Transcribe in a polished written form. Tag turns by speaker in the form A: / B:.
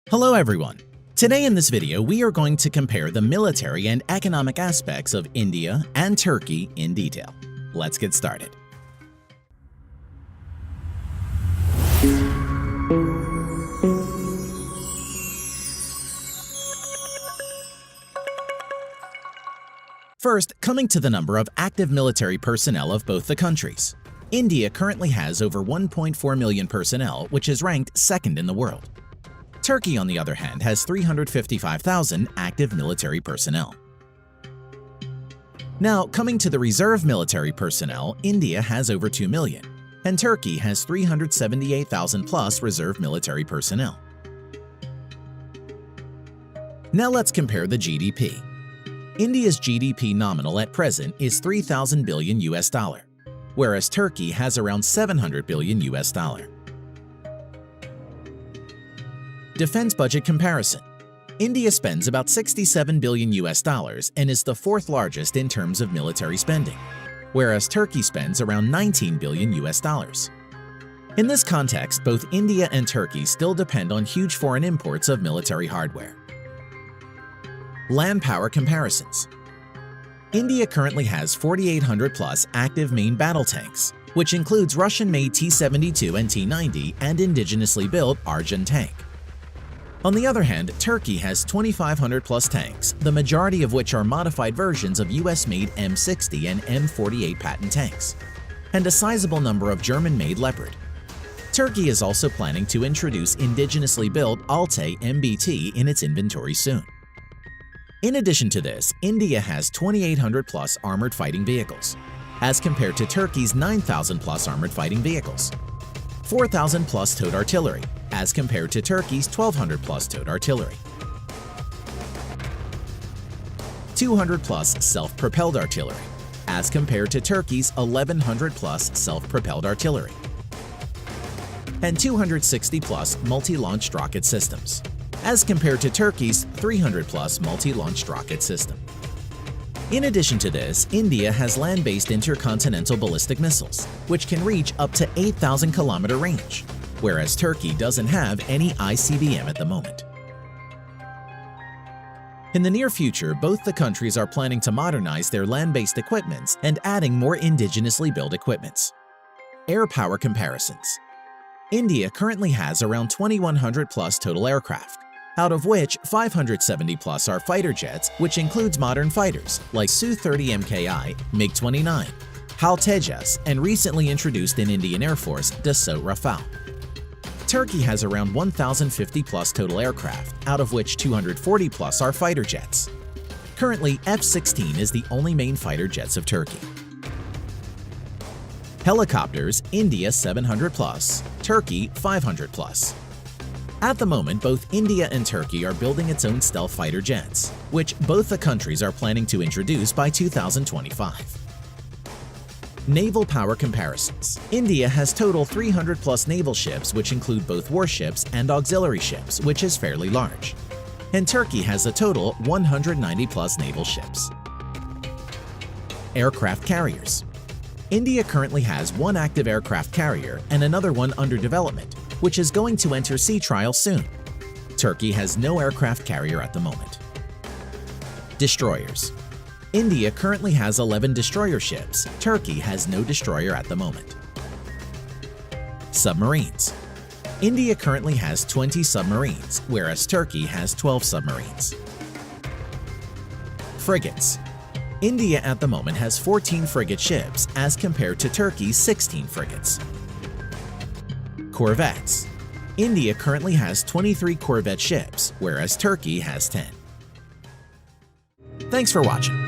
A: Hello everyone! Today in this video we are going to compare the military and economic aspects of India and Turkey in detail. Let's get started. First, coming to the number of active military personnel of both the countries. India currently has over 1.4 million personnel, which is ranked second in the world. Turkey, on the other hand, has 355,000 active military personnel. Now, coming to the reserve military personnel, India has over 2 million, and Turkey has 378,000 plus reserve military personnel. Now let's compare the GDP. India's GDP nominal at present is $3,000 billion, whereas Turkey has around $700 billion. Defense budget comparison. India spends about $67 billion and is the fourth largest in terms of military spending, whereas Turkey spends around $19 billion. In this context, both India and Turkey still depend on huge foreign imports of military hardware. Land power comparisons. India currently has 4,800 plus active main battle tanks, which includes Russian-made T-72 and T-90 and indigenously built Arjun tank. On the other hand, Turkey has 2,500 plus tanks, the majority of which are modified versions of US-made M60 and M48 Patton tanks, and a sizable number of German-made Leopard. Turkey is also planning to introduce indigenously built Altay MBT in its inventory soon. In addition to this, India has 2,800 plus armored fighting vehicles, as compared to Turkey's 9,000 plus armored fighting vehicles, 4,000 plus towed artillery, as compared to Turkey's 1,200 plus towed artillery, 200 plus self-propelled artillery, as compared to Turkey's 1,100 plus self-propelled artillery, and 260 plus multi-launched rocket systems, as compared to Turkey's 300 plus multi-launched rocket system. In addition to this, India has land-based intercontinental ballistic missiles, which can reach up to 8,000-kilometer range, whereas Turkey doesn't have any ICBM at the moment. In the near future, both the countries are planning to modernize their land-based equipments and adding more indigenously built equipments. Air power comparisons. India currently has around 2,100 plus total aircraft, out of which 570 plus are fighter jets, which includes modern fighters like Su-30 MKI, MiG-29, HAL Tejas, and recently introduced in Indian Air Force Dassault Rafale. Turkey has around 1,050 plus total aircraft, out of which 240 plus are fighter jets. Currently, F-16 is the only main fighter jets of Turkey. Helicopters, India 700 plus, Turkey 500 plus. At the moment, both India and Turkey are building its own stealth fighter jets, which both the countries are planning to introduce by 2025. Naval power comparisons. India has total 300 plus naval ships, which include both warships and auxiliary ships, which is fairly large. And Turkey has a total 190 plus naval ships. Aircraft carriers. India currently has one active aircraft carrier and another one under development, which is going to enter sea trial soon. Turkey has no aircraft carrier at the moment. Destroyers. India currently has 11 destroyer ships. Turkey has no destroyer at the moment. Submarines. India currently has 20 submarines, whereas Turkey has 12 submarines. Frigates. India at the moment has 14 frigate ships, as compared to Turkey's 16 frigates. Corvettes. India currently has 23 corvette ships, whereas Turkey has 10. Thanks for watching.